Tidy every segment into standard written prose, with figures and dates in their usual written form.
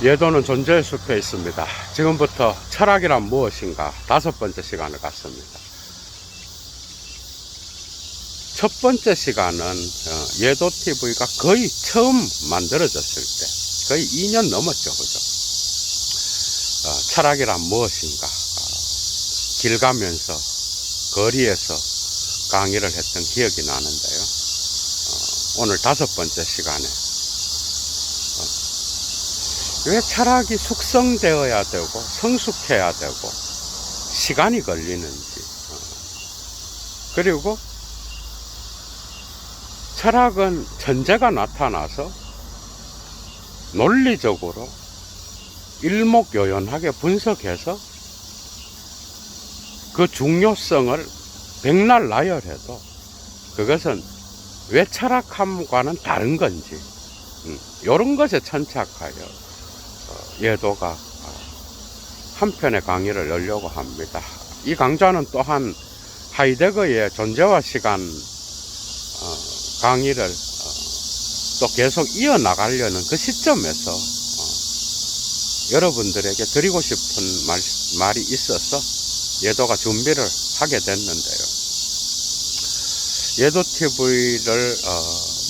예도는 존재의 숲에 있습니다. 지금부터 철학이란 무엇인가 5번째 시간을 갖습니다. 첫 번째 시간은 예도TV가 거의 처음 만들어졌을 때, 거의 2년 넘었죠, 그죠? 철학이란 무엇인가, 길 가면서 거리에서 강의를 했던 기억이 나는데요. 오늘 5번째 시간에 왜 철학이 숙성되어야 되고 성숙해야 되고 시간이 걸리는지, 그리고 철학은 천재가 나타나서 논리적으로 일목요연하게 분석해서 그 중요성을 백날 나열해도 그것은 왜 철학함과는 다른 건지, 이런 것에 천착하여 예도가 한 편의 강의를 열려고 합니다. 이 강좌는 또한 하이데거의 존재와 시간 강의를 또 계속 이어나가려는 그 시점에서 여러분들에게 드리고 싶은 말이 있어서 예도가 준비를 하게 됐는데요. 예도TV를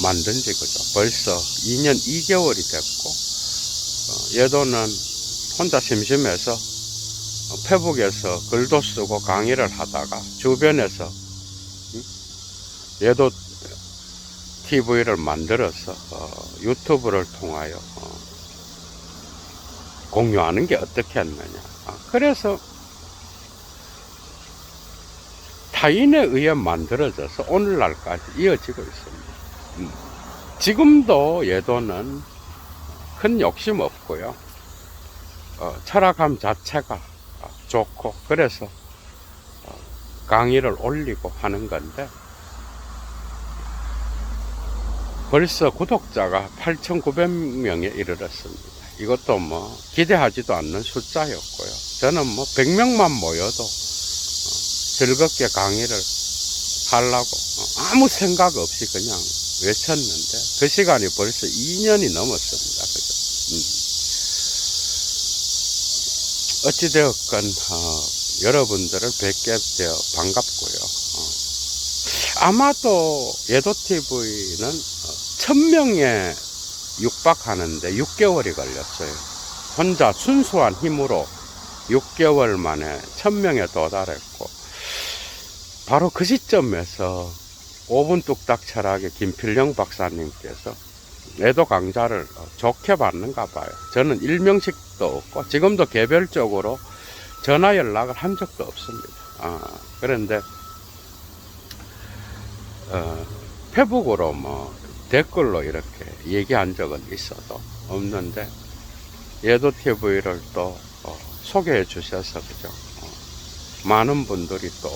만든 지 그죠, 벌써 2년 2개월이 됐고, 예도는 혼자 심심해서 페북에서 글도 쓰고 강의를 하다가 주변에서 예도TV를 만들어서 유튜브를 통하여 공유하는 게 어떻겠느냐, 그래서 타인에 의해 만들어져서 오늘날까지 이어지고 있습니다. 지금도 예도는 큰 욕심 없고요. 철학함 자체가 좋고, 그래서 강의를 올리고 하는 건데, 벌써 구독자가 8,900명에 이르렀습니다. 이것도 뭐 기대하지도 않는 숫자였고요. 저는 뭐 100명만 모여도 즐겁게 강의를 하려고 아무 생각 없이 그냥 외쳤는데, 그 시간이 벌써 2년이 넘었습니다. 그죠? 어찌되었건 여러분들을 뵙게 되어 반갑고요. 아마도 예도TV는 1000명에 육박하는데 6개월이 걸렸어요. 혼자 순수한 힘으로 6개월 만에 1000명에 도달했고, 바로 그 시점에서 5분 뚝딱 철학의 김필령 박사님께서 예도 강좌를 좋게 받는가 봐요. 저는 일명식도 없고 지금도 개별적으로 전화 연락을 한 적도 없습니다. 그런데 페북으로 뭐 댓글로 이렇게 얘기한 적은 있어도 없는데, 예도TV를 또 소개해 주셔서 그죠, 많은 분들이 또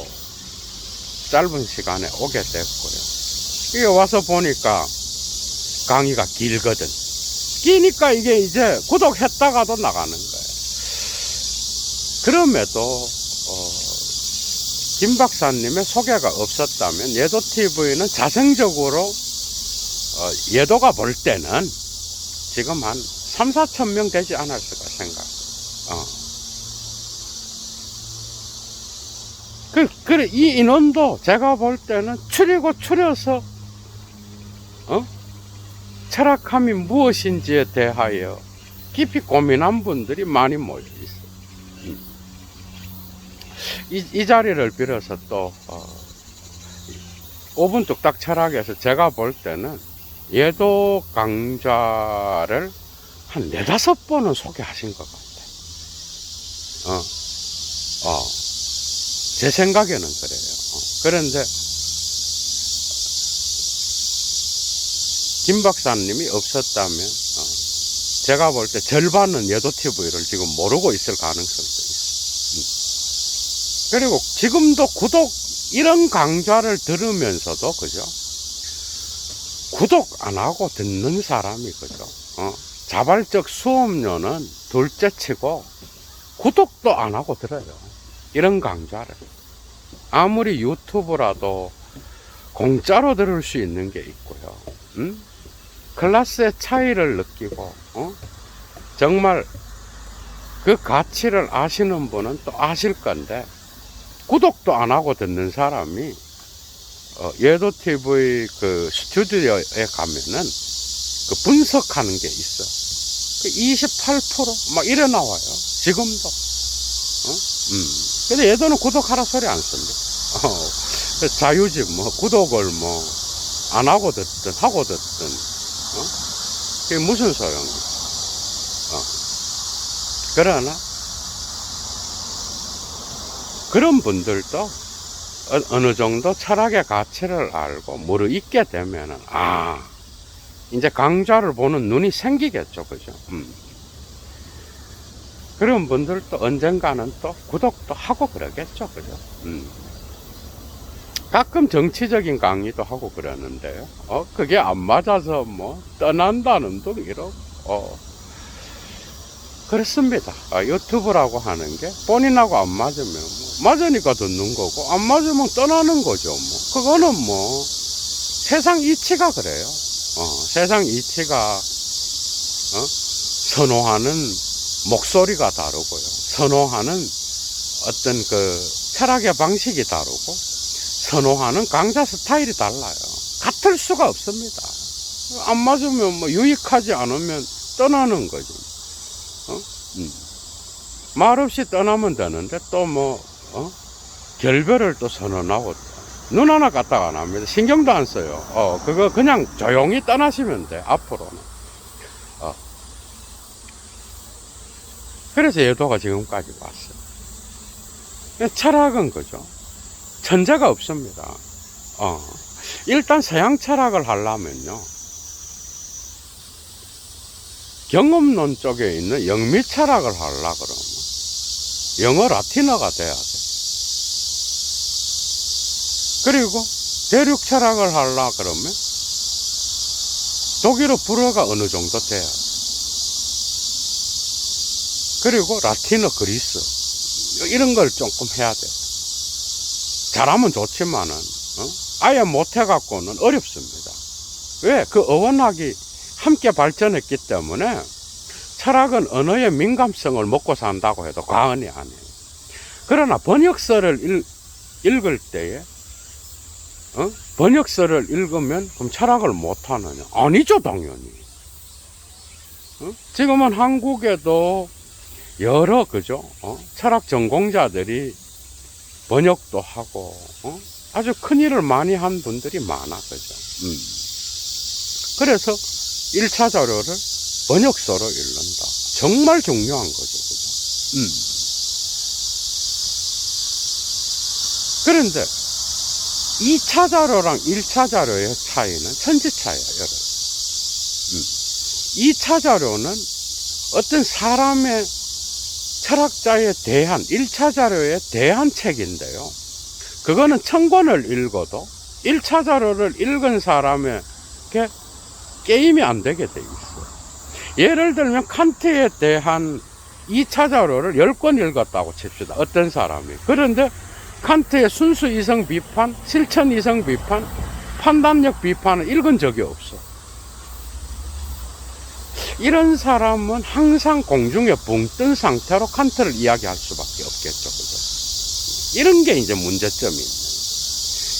짧은 시간에 오게 됐고요. 이게 와서 보니까 강의가 길거든. 기니까 이게 이제 구독했다가도 나가는 거예요. 그럼에도 김 박사님의 소개가 없었다면 예도TV는 자생적으로 예도가 볼 때는 지금 한 3, 4천 명 되지 않았을까 생각. 그래, 이 인원도 제가 볼 때는 추려서 철학함이 무엇인지에 대하여 깊이 고민한 분들이 많이 모여 있어요. 이 자리를 빌어서 또 5분 뚝딱 철학에서 제가 볼 때는 예도 강좌를 한 4-5번은 소개하신 것 같아요. 제 생각에는 그래요. 그런데 김 박사님이 없었다면 제가 볼 때 절반은 예도TV를 지금 모르고 있을 가능성도 있어요. 그리고 지금도 이런 강좌를 들으면서도 그죠, 구독 안 하고 듣는 사람이 그죠, 자발적 수업료는 둘째치고 구독도 안 하고 들어요. 이런 강좌를 아무리 유튜브라도 공짜로 들을 수 있는 게 있고요. 클래스의 차이를 느끼고 정말 그 가치를 아시는 분은 또 아실 건데, 구독도 안 하고 듣는 사람이 예도 TV 그 스튜디오에 가면은 그 분석하는 게 있어. 그 28%막 이래 나와요. 지금도. 근데 예도는 구독하라 소리 안 씁니다. 자유지 뭐 구독을 뭐 안 하고 듣든 하고 듣든 그게 무슨 소용이야. 그러나 그런 분들도 어느 정도 철학의 가치를 알고 뭐를 잊게 되면은 이제 강좌를 보는 눈이 생기겠죠. 그죠? 그런 분들도 언젠가는 또 구독도 하고 그러겠죠. 그죠? 가끔 정치적인 강의도 하고 그러는데요. 그게 안 맞아서 뭐 떠난다는 둥 이러고 그렇습니다. 유튜브라고 하는 게 본인하고 안 맞으면 뭐 맞으니까 듣는 거고 안 맞으면 떠나는 거죠. 뭐 그거는 뭐 세상 이치가 그래요. 세상 이치가 선호하는 목소리가 다르고요. 선호하는 어떤 그 철학의 방식이 다르고 선호하는 강좌 스타일이 달라요. 같을 수가 없습니다. 안 맞으면 뭐 유익하지 않으면 떠나는 거지. 말없이 떠나면 되는데 또 뭐 결별을 또 선언하고 눈 하나 까딱 안 합니다. 신경도 안 써요. 그거 그냥 조용히 떠나시면 돼. 앞으로는. 그래서 예도가 지금까지 왔어요. 철학은 그죠. 천재가 없습니다. 일단 서양 철학을 하려면요, 경험론 쪽에 있는 영미 철학을 하려 그러면 영어 라틴어가 돼야 돼. 그리고 대륙 철학을 하려 그러면 독일어 불어가 어느 정도 돼야 돼. 그리고 라틴어, 그리스 이런 걸 조금 해야 돼. 잘하면 좋지만은 아예 못해갖고는 어렵습니다. 왜? 그 어원학이 함께 발전했기 때문에 철학은 언어의 민감성을 먹고 산다고 해도 과언이 아니에요. 그러나 번역서를 읽을 때에 번역서를 읽으면 그럼 철학을 못하느냐? 아니죠, 당연히. 지금은 한국에도 여러 그죠? 철학 전공자들이 번역도 하고 아주 큰 일을 많이 한 분들이 많아. 그죠? 그래서 1차 자료를 번역서로 읽는다. 정말 중요한 거죠. 그죠? 그런데 2차 자료랑 1차 자료의 차이는 천지차예요, 여러분. 2차 자료는 어떤 사람의 철학자에 대한 1차 자료에 대한 책인데요. 그거는 1000권을 읽어도 1차 자료를 읽은 사람에게 게임이 안 되게 돼 있어요. 예를 들면 칸트에 대한 2차 자료를 10권 읽었다고 칩시다. 어떤 사람이. 그런데 칸트의 순수 이성 비판, 실천 이성 비판, 판단력 비판을 읽은 적이 없어. 이런 사람은 항상 공중에 붕 뜬 상태로 칸트를 이야기할 수밖에 없겠죠. 그죠? 이런 게 이제 문제점이 있는.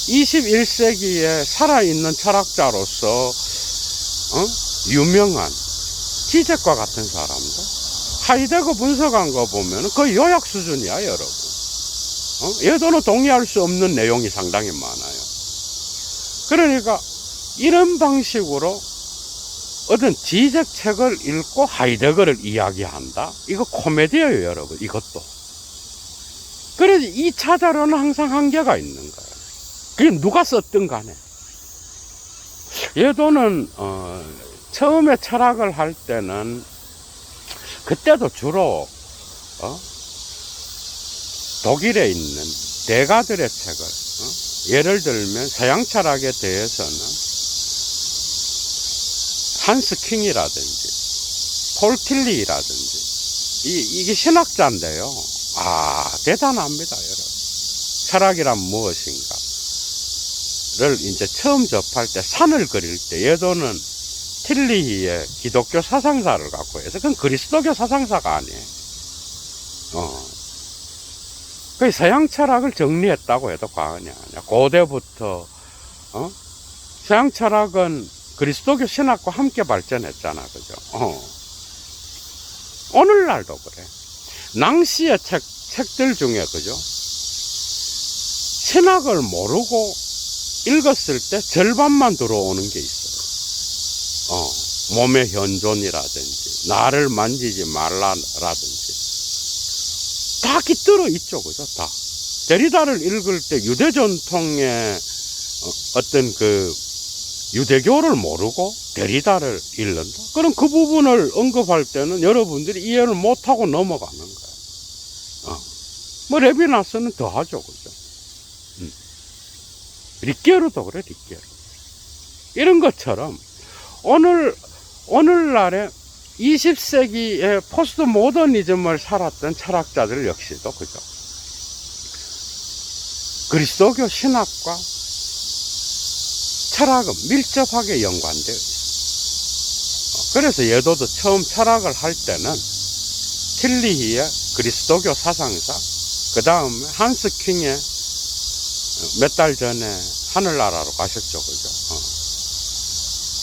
21세기에 살아있는 철학자로서 유명한 지적과 같은 사람들, 하이데거 분석한 거 보면 거의 요약 수준이야, 여러분. 예도는 동의할 수 없는 내용이 상당히 많아요. 그러니까 이런 방식으로 어떤 지적책을 읽고 하이데거를 이야기한다? 이거 코미디예요, 여러분. 이것도. 그래서 2차 자료는 항상 한계가 있는 거예요. 그게 누가 썼든 간에. 예도는 처음에 철학을 할 때는 그때도 주로 독일에 있는 대가들의 책을 예를 들면 서양 철학에 대해서는 한스 킹이라든지 폴 틸리라든지 이게 신학자인데요. 대단합니다, 여러분. 철학이란 무엇인가를 이제 처음 접할 때 산을 그릴 때 예도는 틸리히의 기독교 사상사를 갖고 해서 그건 그리스도교 사상사가 아니에요. 그 서양 철학을 정리했다고 해도 과언이 아니야. 고대부터 서양 철학은 그리스도교 신학과 함께 발전했잖아, 그죠? 오늘날도 그래. 낭시의 책들 중에, 그죠? 신학을 모르고 읽었을 때 절반만 들어오는 게 있어요. 몸의 현존이라든지, 나를 만지지 말라라든지. 다 깃들어 있죠, 그죠? 다. 데리다를 읽을 때 유대 전통의 어떤 그 유대교를 모르고 데리다를 읽는다? 그럼 그 부분을 언급할 때는 여러분들이 이해를 못하고 넘어가는 거예요. 뭐 레비나스는 더 하죠, 그죠? 리케르도 그래, 리케르. 이런 것처럼 오늘날에 20세기의 포스트 모더니즘을 살았던 철학자들 역시도, 그죠? 그리스도교 신학과 철학은 밀접하게 연관되어 있어요. 그래서 예도도 처음 철학을 할 때는 틸리히의 그리스도교 사상사, 그 다음에 한스 킹의 몇 달 전에 하늘나라로 가셨죠, 그죠?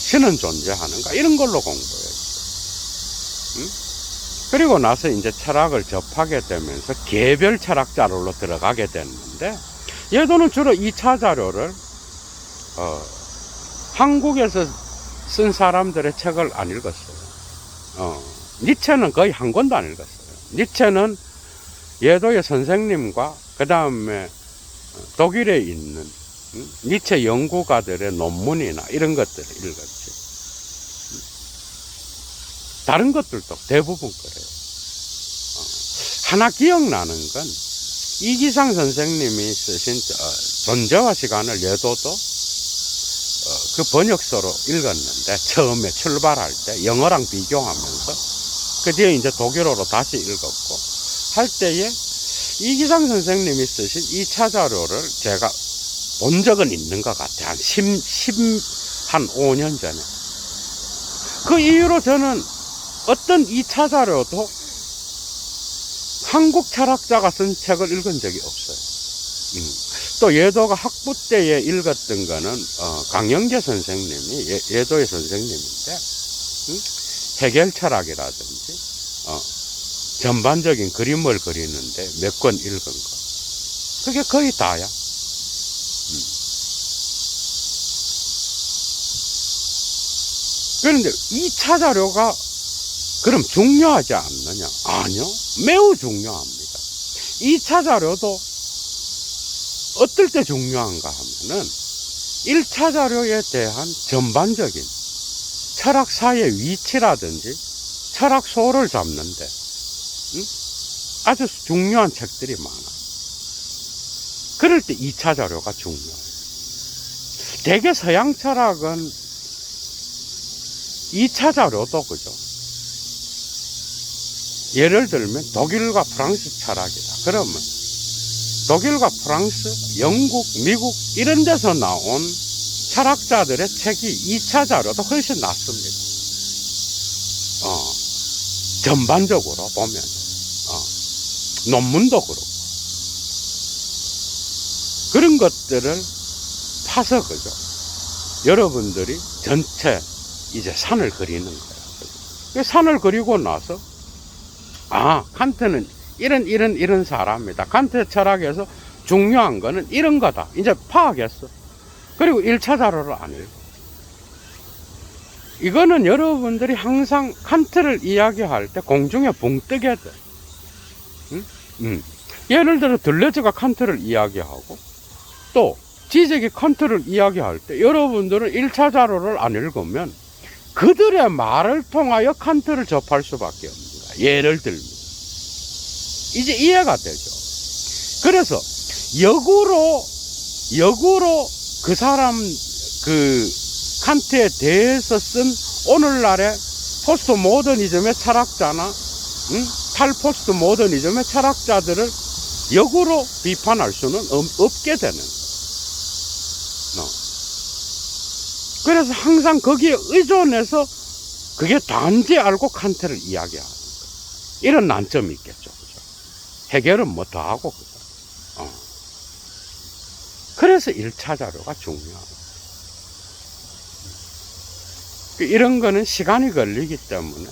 신은 존재하는가? 이런 걸로 공부했어요. 그리고 나서 이제 철학을 접하게 되면서 개별 철학자로 들어가게 됐는데, 예도는 주로 2차 자료를 한국에서 쓴 사람들의 책을 안 읽었어요. 니체는 거의 한 권도 안 읽었어요. 니체는 예도의 선생님과 그 다음에 독일에 있는 니체 연구가들의 논문이나 이런 것들을 읽었지. 다른 것들도 대부분 그래요. 하나 기억나는 건 이기상 선생님이 쓰신 존재와 시간을 예도도 그 번역서로 읽었는데, 처음에 출발할 때 영어랑 비교하면서 그 뒤에 이제 독일어로 다시 읽었고 할 때에 이기상 선생님이 쓰신 2차 자료를 제가 본 적은 있는 것 같아요. 한 5년 전에. 그 이후로 저는 어떤 2차 자료도 한국 철학자가 쓴 책을 읽은 적이 없어요. 또 예도가 학부 때에 읽었던 거는 강영재 선생님이 예도의 선생님인데 해결 철학이라든지 전반적인 그림을 그리는데 몇 권 읽은 거, 그게 거의 다야. 그런데 2차 자료가 그럼 중요하지 않느냐? 아니요, 매우 중요합니다. 2차 자료도 어떨 때 중요한가 하면은 1차 자료에 대한 전반적인 철학사의 위치라든지 철학소를 잡는데 아주 중요한 책들이 많아. 그럴 때 2차 자료가 중요해요. 대개 서양 철학은 2차 자료도, 그죠? 예를 들면 독일과 프랑스 철학이다. 그러면 독일과 프랑스, 영국, 미국 이런 데서 나온 철학자들의 책이 2차 자료도 훨씬 낫습니다. 전반적으로 보면 논문도 그렇고 그런 것들을 파서, 그죠? 여러분들이 전체 이제 산을 그리는 거예요. 산을 그리고 나서 칸트는 이런 사람이다. 칸트 철학에서 중요한 거는 이런 거다. 이제 파악했어. 그리고 1차 자료를 안 읽어. 이거는 여러분들이 항상 칸트를 이야기할 때 공중에 붕 뜨게 돼. 예를 들어 들레즈가 칸트를 이야기하고 또 지적이 칸트를 이야기할 때 여러분들은 1차 자료를 안 읽으면 그들의 말을 통하여 칸트를 접할 수밖에 없는 거야. 예를 들면 이제 이해가 되죠. 그래서 역으로 그 사람 칸트에 대해서 쓴 오늘날의 포스트 모더니즘의 철학자나 탈포스트 모더니즘의 철학자들을 역으로 비판할 수는 없게 되는 거예요. 그래서 항상 거기에 의존해서 그게 단지 알고 칸트를 이야기하는 이런 난점이 있겠죠. 그죠? 해결은 뭐 더 하고, 그죠? 그래서 1차 자료가 중요하다. 이런 거는 시간이 걸리기 때문에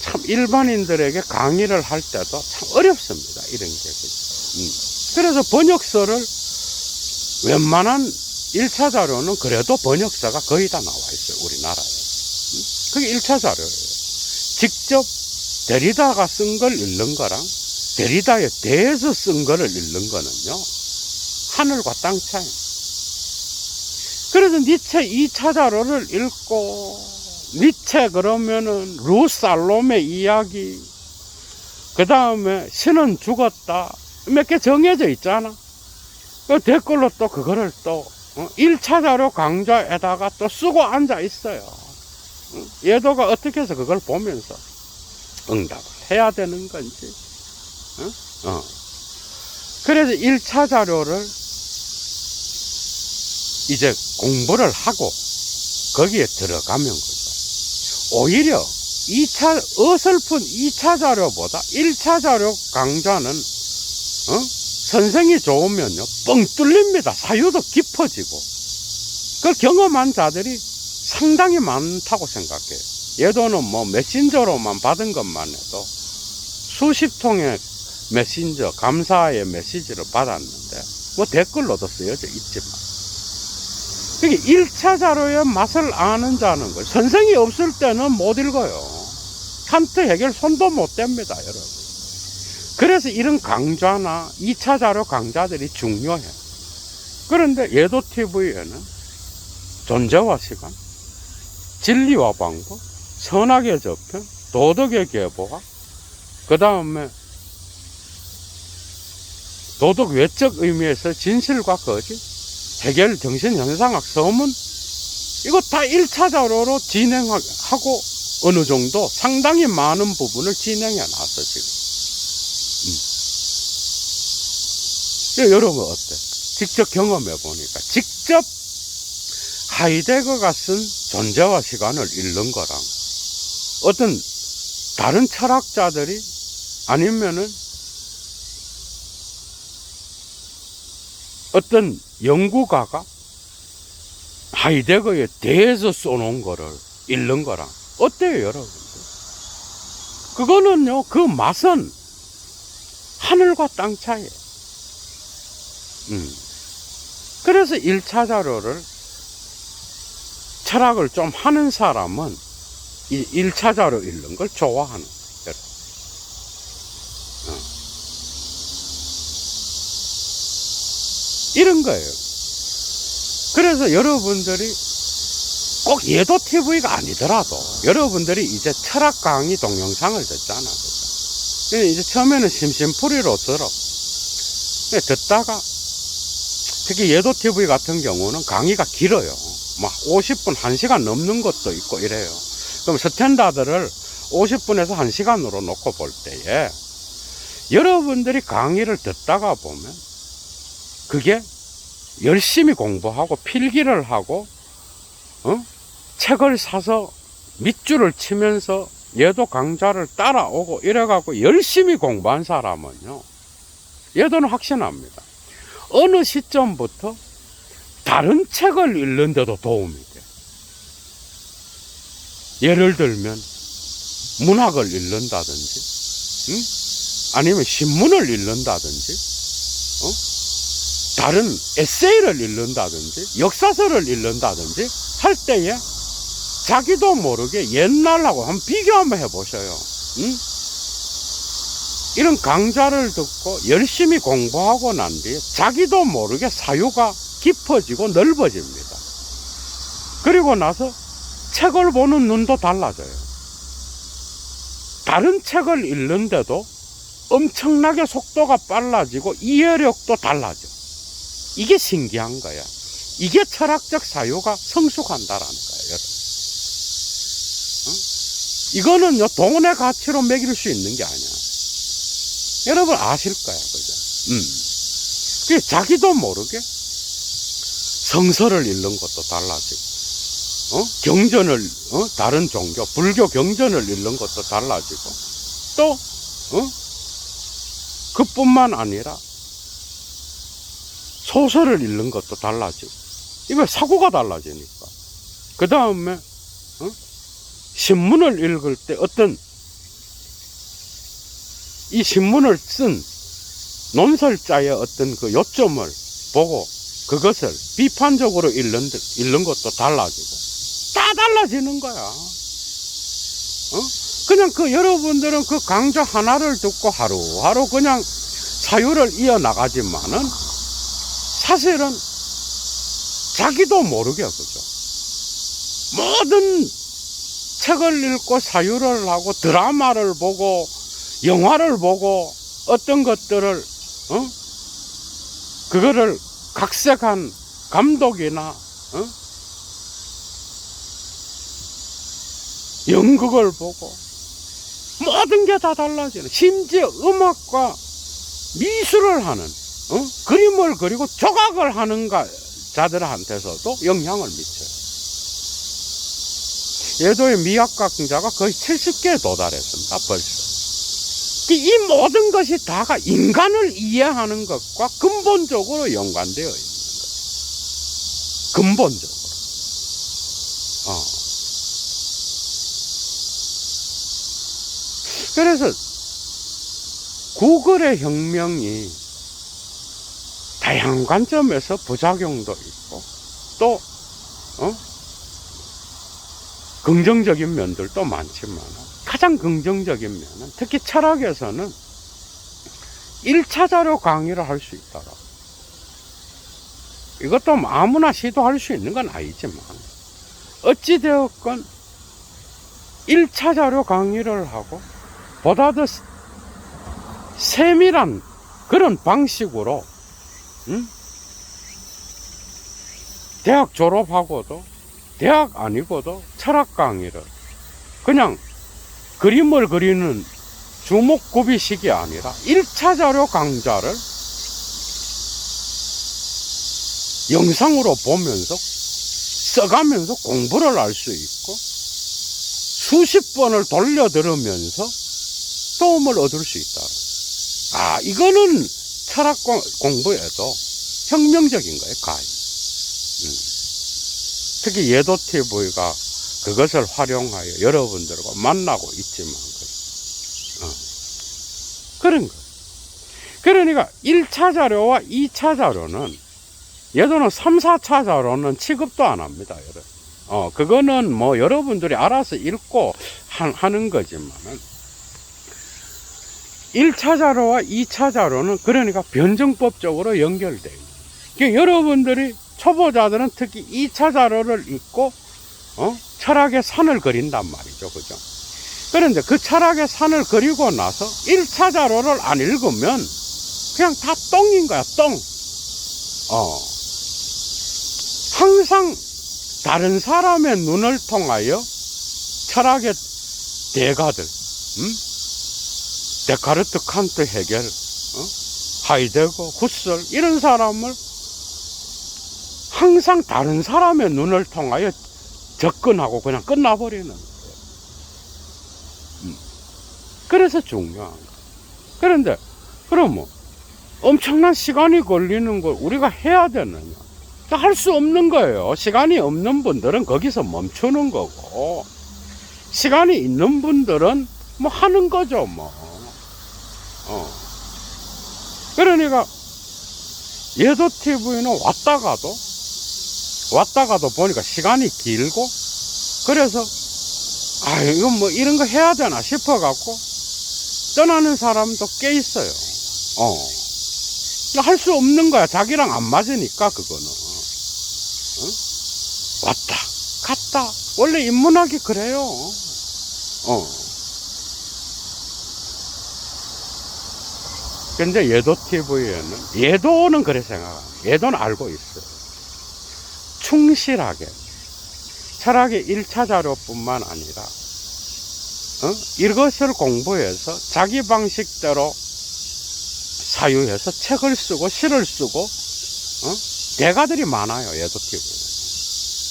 참 일반인들에게 강의를 할 때도 참 어렵습니다. 이런 게. 그래서 번역서를 웬만한 1차 자료는 그래도 번역서가 거의 다 나와 있어요. 우리나라에. 그게 1차 자료예요. 직접 데리다가 쓴 걸 읽는 거랑 데리다에 대해서 쓴 거를 읽는 거는요, 하늘과 땅 차이. 그래서 니체 2차 자료를 읽고, 니체 그러면은 루살롬의 이야기, 그 다음에 신은 죽었다, 몇 개 정해져 있잖아. 그 댓글로 또 그거를 또 1차 자료 강좌에다가 또 쓰고 앉아 있어요. 예도가 어떻게 해서 그걸 보면서 응답을 해야 되는 건지. 그래서 1차 자료를 이제 공부를 하고 거기에 들어가면 거죠. 오히려 어설픈 2차 자료보다 1차 자료 강좌는 선생이 좋으면요, 뻥 뚫립니다. 사유도 깊어지고. 그걸 경험한 자들이 상당히 많다고 생각해요. 예도는 뭐 메신저로만 받은 것만 해도 수십 통의 메신저, 감사의 메시지를 받았는데, 뭐 댓글로도 쓰여져 있지만. 그게 1차 자료의 맛을 아는 자는 걸, 선생이 없을 때는 못 읽어요. 칸트 해결 손도 못 댑니다, 여러분. 그래서 이런 강좌나 2차 자료 강좌들이 중요해요. 그런데 예도TV에는 존재와 시간, 진리와 방법, 선악의 저편, 도덕의 계보학, 그 다음에 도덕 외적 의미에서 진실과 거짓, 해결 정신현상학 서문, 이거 다 1차 자료로 진행하고 어느 정도 상당히 많은 부분을 진행해 놨어, 지금. 여러분 어때? 직접 경험해 보니까, 직접 하이데거가 쓴 존재와 시간을 읽는 거랑 어떤 다른 철학자들이 아니면은 어떤 연구가가 하이데거에 대해서 써놓은 거를 읽는 거랑 어때요, 여러분들? 그거는요, 그 맛은 하늘과 땅 차이예요. 그래서 1차 자료를, 철학을 좀 하는 사람은 이 1차 자료 읽는 걸 좋아하는 거예요. 이런 거예요. 그래서 여러분들이 꼭 예도TV가 아니더라도 여러분들이 이제 철학 강의 동영상을 듣잖아. 그죠? 이제 처음에는 심심풀이로 들어. 듣다가 특히 예도TV 같은 경우는 강의가 길어요. 막 50분, 1시간 넘는 것도 있고 이래요. 그럼 스탠다드를 50분에서 1시간으로 놓고 볼 때에 여러분들이 강의를 듣다가 보면 그게 열심히 공부하고 필기를 하고 책을 사서 밑줄을 치면서 예도 강좌를 따라오고 이래갖고 열심히 공부한 사람은요, 예도는 확신합니다. 어느 시점부터 다른 책을 읽는데도 도움이 돼. 예를 들면 문학을 읽는다든지, 아니면 신문을 읽는다든지, 다른 에세이를 읽는다든지, 역사서를 읽는다든지 할 때에 자기도 모르게 옛날하고 한번 비교 한번 해보셔요. 이런 강좌를 듣고 열심히 공부하고 난 뒤에 자기도 모르게 사유가 깊어지고 넓어집니다. 그리고 나서 책을 보는 눈도 달라져요. 다른 책을 읽는데도 엄청나게 속도가 빨라지고 이해력도 달라져. 이게 신기한 거야. 이게 철학적 사유가 성숙한다라는 거예요. 이거는요, 돈의 가치로 매길 수 있는 게 아니야. 여러분 아실 거야, 그죠? 그게 자기도 모르게 성서를 읽는 것도 달라지고, 경전을, 다른 종교, 불교 경전을 읽는 것도 달라지고, 또, 그뿐만 아니라 소설을 읽는 것도 달라지고, 이거 사고가 달라지니까. 그 다음에, 신문을 읽을 때 어떤, 이 신문을 쓴 논설자의 어떤 그 요점을 보고 그것을 비판적으로 읽는 것도 달라지고, 다 달라지는 거야. 그냥 여러분들은 그 강좌 하나를 듣고 하루하루 그냥 사유를 이어나가지만은 사실은 자기도 모르게, 그죠? 모든 책을 읽고 사유를 하고 드라마를 보고 영화를 보고 어떤 것들을, 그거를 각색한 감독이나, 연극을 보고 모든 게 다 달라지는, 심지어 음악과 미술을 하는, 그림을 그리고 조각을 하는 자들한테서도 영향을 미쳐요. 예도의 미학 강좌가 거의 70개에 도달했습니다, 벌써. 이 모든 것이 다가 인간을 이해하는 것과 근본적으로 연관되어 있는 거죠. 근본적으로. 그래서 구글의 혁명이 다양한 관점에서 부작용도 있고, 또 긍정적인 면들도 많지만, 가장 긍정적인 면은 특히 철학에서는 1차 자료 강의를 할 수 있다라고. 이것도 아무나 시도할 수 있는 건 아니지만, 어찌되었건 1차 자료 강의를 하고 보다 더 세밀한 그런 방식으로, 대학 졸업하고도 대학 아니고도 철학 강의를 그냥 그림을 그리는 주목구비식이 아니라 1차 자료 강좌를 영상으로 보면서 써가면서 공부를 할 수 있고, 수십 번을 돌려 들으면서 도움을 얻을 수 있다. 이거는 철학 공부에도 혁명적인 거예요, 가히. 특히 예도TV가 그것을 활용하여 여러분들과 만나고 있지만, 그런 거. 그러니까 1차 자료와 2차 자료는, 예도는 3, 4차 자료는 취급도 안 합니다, 여러분. 그거는 뭐 여러분들이 알아서 읽고 하는 거지만은, 1차 자료와 2차 자료는 그러니까 변증법적으로 연결돼요. 그러니까 여러분들이, 초보자들은 특히 2차 자료를 읽고, 철학의 산을 그린단 말이죠. 그죠? 그런데 그 철학의 산을 그리고 나서 1차 자료를 안 읽으면 그냥 다 똥인 거야, 똥. 항상 다른 사람의 눈을 통하여 철학의 대가들, 데카르트, 칸트, 헤겔, 하이데거, 후설, 이런 사람을 항상 다른 사람의 눈을 통하여 접근하고 그냥 끝나버리는 거예요. 그래서 중요한 거예요. 그런데 그러면 엄청난 시간이 걸리는 걸 우리가 해야 되느냐? 할 수 없는 거예요. 시간이 없는 분들은 거기서 멈추는 거고, 시간이 있는 분들은 뭐 하는 거죠, 뭐. 그러니까 예도TV는 왔다가도 보니까 시간이 길고, 그래서 이건 뭐 이런 거 해야 되나 싶어 갖고 떠나는 사람도 꽤 있어요. 할 수 없는 거야. 자기랑 안 맞으니까. 그거는 왔다 갔다. 원래 인문학이 그래요. 근데 예도TV에는, 예도는 그래 생각합니다. 예도는 알고 있어요. 충실하게 철학의 1차 자료뿐만 아니라 이것을 공부해서 자기 방식대로 사유해서 책을 쓰고 시를 쓰고 대가들이 많아요, 예도TV는.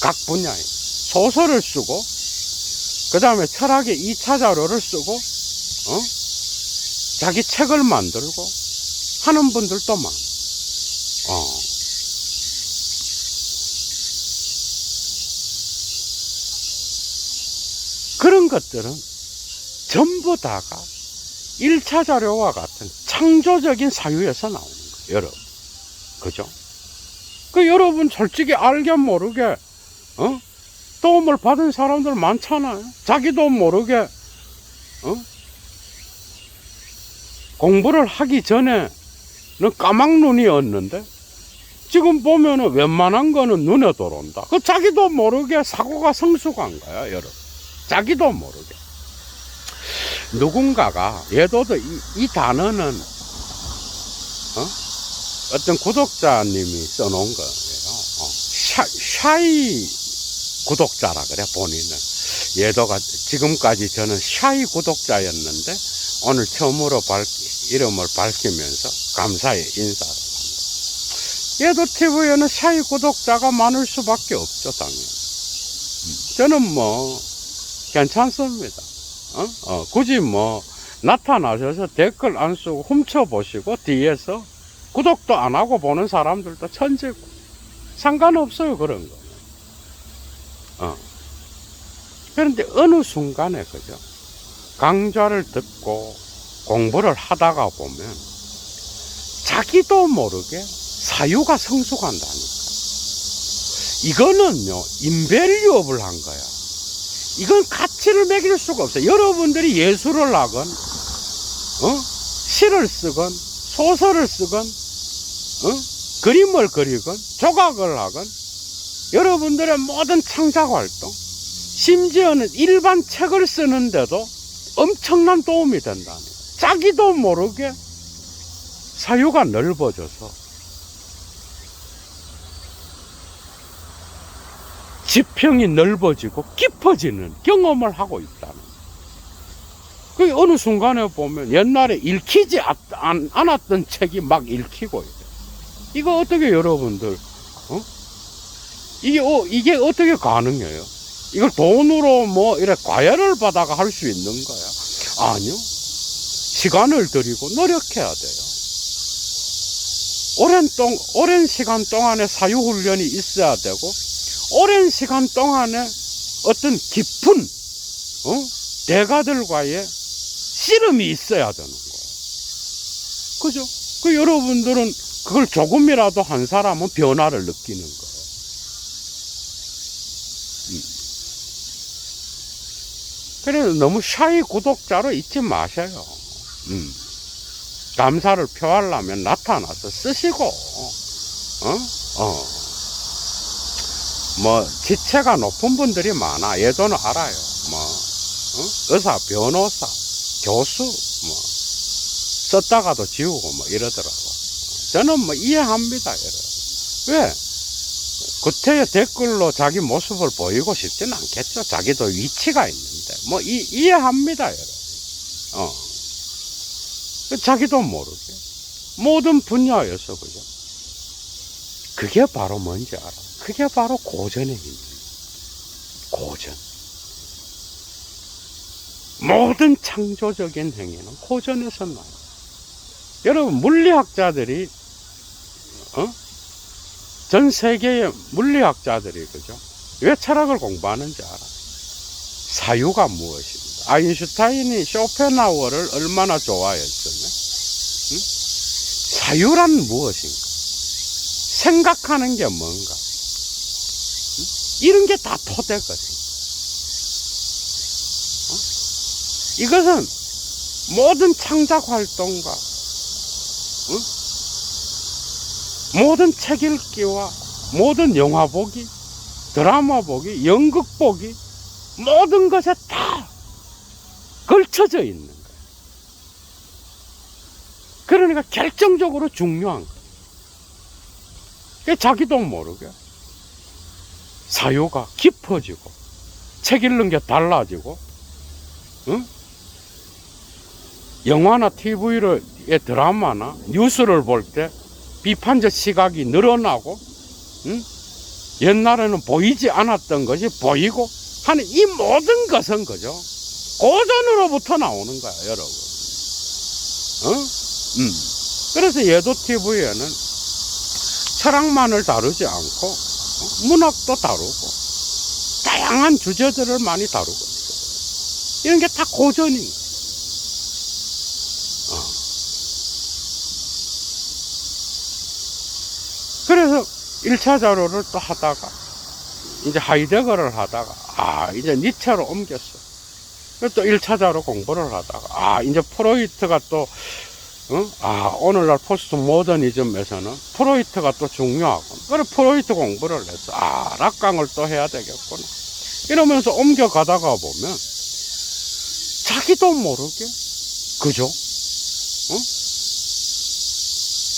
각 분야에. 소설을 쓰고, 그 다음에 철학의 2차 자료를 쓰고, 자기 책을 만들고 하는 분들도 많아. 그런 것들은 전부 다가 1차 자료와 같은 창조적인 사유에서 나오는 거예요, 여러분. 그죠? 여러분 솔직히 알게 모르게, 도움을 받은 사람들 많잖아요. 자기도 모르게, 공부를 하기 전에는 까막눈이었는데, 지금 보면은 웬만한 거는 눈에 들어온다. 자기도 모르게 사고가 성숙한 거야, 여러분. 자기도 모르게. 누군가가, 예도도 이 단어는, 어떤 구독자님이 써놓은 거예요. 샤이 구독자라 그래, 본인은. 예도가 지금까지 저는 샤이 구독자였는데, 오늘 처음으로 이름을 밝히면서 감사의 인사를 합니다. 예도TV에는 샤이 구독자가 많을 수밖에 없죠, 당연히. 저는 뭐, 괜찮습니다. 굳이 뭐, 나타나셔서 댓글 안 쓰고 훔쳐보시고, 뒤에서 구독도 안 하고 보는 사람들도 천지고, 상관없어요, 그런 거. 그런데 어느 순간에, 그죠? 강좌를 듣고 공부를 하다가 보면, 자기도 모르게 사유가 성숙한다니까. 이거는요, 인밸류업을 한 거야. 이건 가치를 매길 수가 없어요. 여러분들이 예술을 하건, 시를 쓰건, 소설을 쓰건, 그림을 그리건, 조각을 하건, 여러분들의 모든 창작 활동, 심지어는 일반 책을 쓰는데도 엄청난 도움이 된다는 거예요. 자기도 모르게 사유가 넓어져서 지평이 넓어지고 깊어지는 경험을 하고 있다는 거예요. 어느 순간에 보면 옛날에 읽히지 않았던 책이 막 읽히고 있어요. 이거 어떻게 여러분들, 이게 어떻게 가능해요? 이걸 돈으로 뭐 이렇게 과외를 받아가 할 수 있는 거야? 아니요. 시간을 들이고 노력해야 돼요. 오랜 시간 동안에 사유훈련이 있어야 되고, 오랜 시간 동안에 어떤 깊은, 대가들과의 씨름이 있어야 되는 거예요. 그죠? 여러분들은 그걸 조금이라도 한 사람은 변화를 느끼는 거예요. 그래서 너무 샤이 구독자로 잊지 마세요. 감사를 표하려면 나타나서 쓰시고, 뭐, 지체가 높은 분들이 많아. 예도는 알아요. 뭐, 의사, 변호사, 교수, 뭐, 썼다가도 지우고 뭐 이러더라고. 저는 뭐 이해합니다, 여러분. 왜? 구태의 댓글로 자기 모습을 보이고 싶지는 않겠죠. 자기도 위치가 있는데. 뭐, 이해합니다, 여러분. 자기도 모르게. 모든 분야에서, 그죠? 그게 바로 뭔지 알아. 그게 바로 고전의 힘입니다. 고전. 모든 창조적인 행위는 고전에서 나요. 여러분, 물리학자들이, 전 세계의 물리학자들이, 그죠? 왜 철학을 공부하는지 알아? 사유가 무엇입니다. 아인슈타인이 쇼펜하우어를 얼마나 좋아했으면, 사유란 무엇인가? 생각하는 게 뭔가? 이런 게 다 토대거든. 이것은 모든 창작 활동과 모든 책 읽기와 모든 영화 보기, 드라마 보기, 연극 보기, 모든 것에 다 걸쳐져 있는 거예요. 그러니까 결정적으로 중요한 거예요. 자기도 모르게 사유가 깊어지고, 책 읽는 게 달라지고, 영화나 TV의 드라마나 뉴스를 볼 때 비판적 시각이 늘어나고, 응? 옛날에는 보이지 않았던 것이 보이고 하는 이 모든 것은 그죠? 고전으로부터 나오는 거야, 여러분. 그래서 예도 TV에는 철학만을 다루지 않고 문학도 다루고 다양한 주제들을 많이 다루고 있어요. 이런 게 다 고전인 거예요. 그래서 1차 자료를 또 하다가 이제 하이데거를 하다가 이제 니체로 옮겼어. 그래서 또 1차 자료 공부를 하다가 이제 프로이트가 또 오늘날 포스트 모더니즘에서는 프로이트가 또 중요하고, 그래 프로이트 공부를 했어. 락강을 또 해야 되겠구나. 이러면서 옮겨가다가 보면 자기도 모르게 그죠?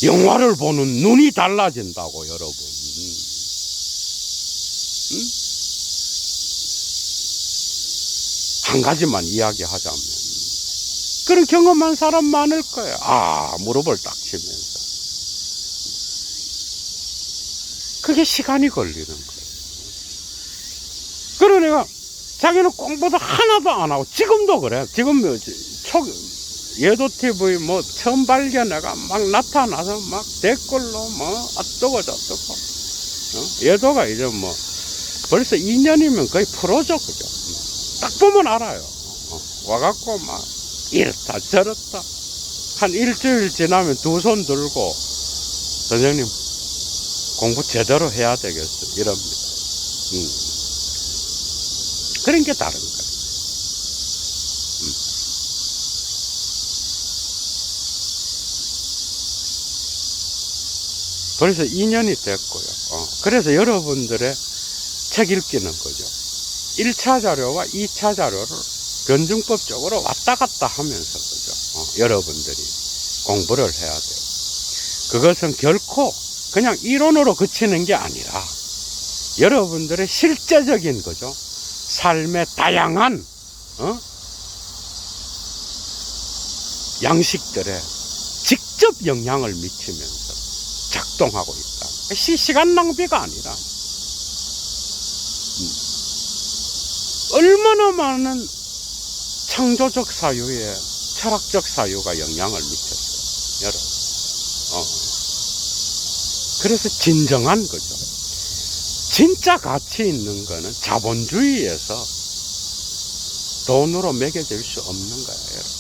영화를 보는 눈이 달라진다고, 여러분. 한 가지만 이야기하자면 그런 경험한 사람 많을 거예요. 무릎을 딱 치면서. 그게 시간이 걸리는 거예요. 그러니까 자기는 공부도 하나도 안 하고, 지금도 그래. 지금 예도 TV 처음 발견해가 막 나타나서 막 댓글로 어쩌고 저쩌고. 예도가 이제 벌써 2년이면 거의 프로죠, 그죠? 딱 보면 알아요. 와갖고 막 이렇다 저렇다. 한 일주일 지나면 두 손 들고 선생님 공부 제대로 해야 되겠어 이럽니다. 그런 게 다른 거예요. 벌써 2년이 됐고요. 그래서 여러분들의 책 읽기는 거죠. 1차 자료와 2차 자료를 변증법적으로 왔다 갔다 하면서 그죠? 여러분들이 공부를 해야 돼요. 그것은 결코 그냥 이론으로 그치는 게 아니라 여러분들의 실제적인 거죠. 삶의 다양한 양식들에 직접 영향을 미치면서 작동하고 있다. 시간 낭비가 아니라 얼마나 많은 창조적 사유에 철학적 사유가 영향을 미쳤어요, 여러분. 그래서 진정한 거죠. 진짜 가치 있는 거는 자본주의에서 돈으로 매겨질 수 없는 거예요, 여러분.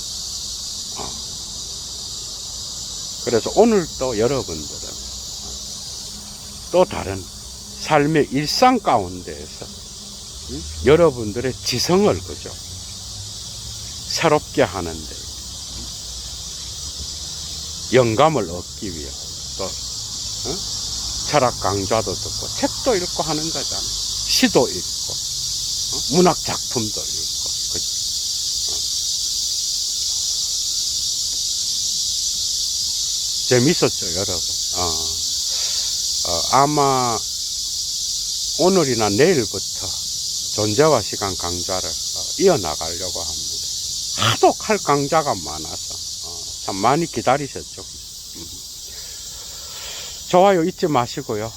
그래서 오늘도 여러분들은 또 다른 삶의 일상 가운데에서 여러분들의 지성을 그죠? 새롭게 하는데 영감을 얻기 위해 또 철학 강좌도 듣고 책도 읽고 하는 거잖아요. 시도 읽고 문학 작품도 읽고 그죠? 재밌었죠, 여러분. 아마 오늘이나 내일부터 존재와 시간 강좌를 이어나가려고 합니다. 하도 할 강좌가 많아서 참 많이 기다리셨죠. 좋아요 잊지 마시고요.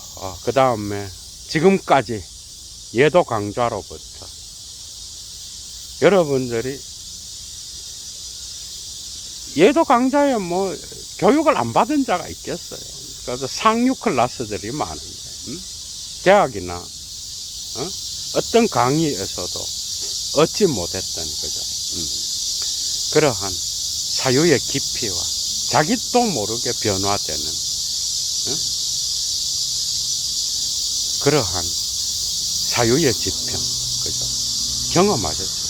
그 다음에 지금까지 예도 강좌로부터 여러분들이 예도 강좌에 교육을 안 받은 자가 있겠어요. 그래서 상류 클래스들이 많은데 대학이나 어떤 강의에서도 얻지 못했던 거죠. 그러한 사유의 깊이와 자기도 모르게 변화되는 그러한 사유의 지평, 그죠? 경험하셨죠.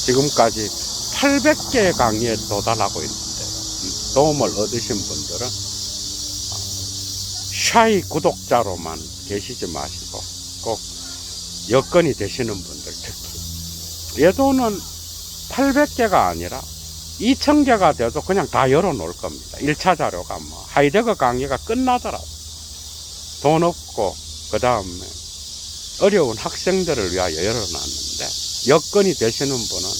지금까지 800개의 강의에 도달하고 있는데 도움을 얻으신 분들은 샤이 구독자로만 계시지 마시고 꼭 여건이 되시는 분들 특히 예도는 800개가 아니라 2000개가 돼도 그냥 다 열어놓을 겁니다. 1차 자료가 하이데거 강의가 끝나더라도 돈 없고 그 다음에 어려운 학생들을 위하여 열어놨는데 여건이 되시는 분은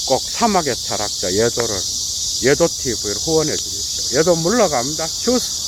꼭 사막의 철학자 예도 TV를 후원해 주십시오. 예도 물러갑니다. 휴스.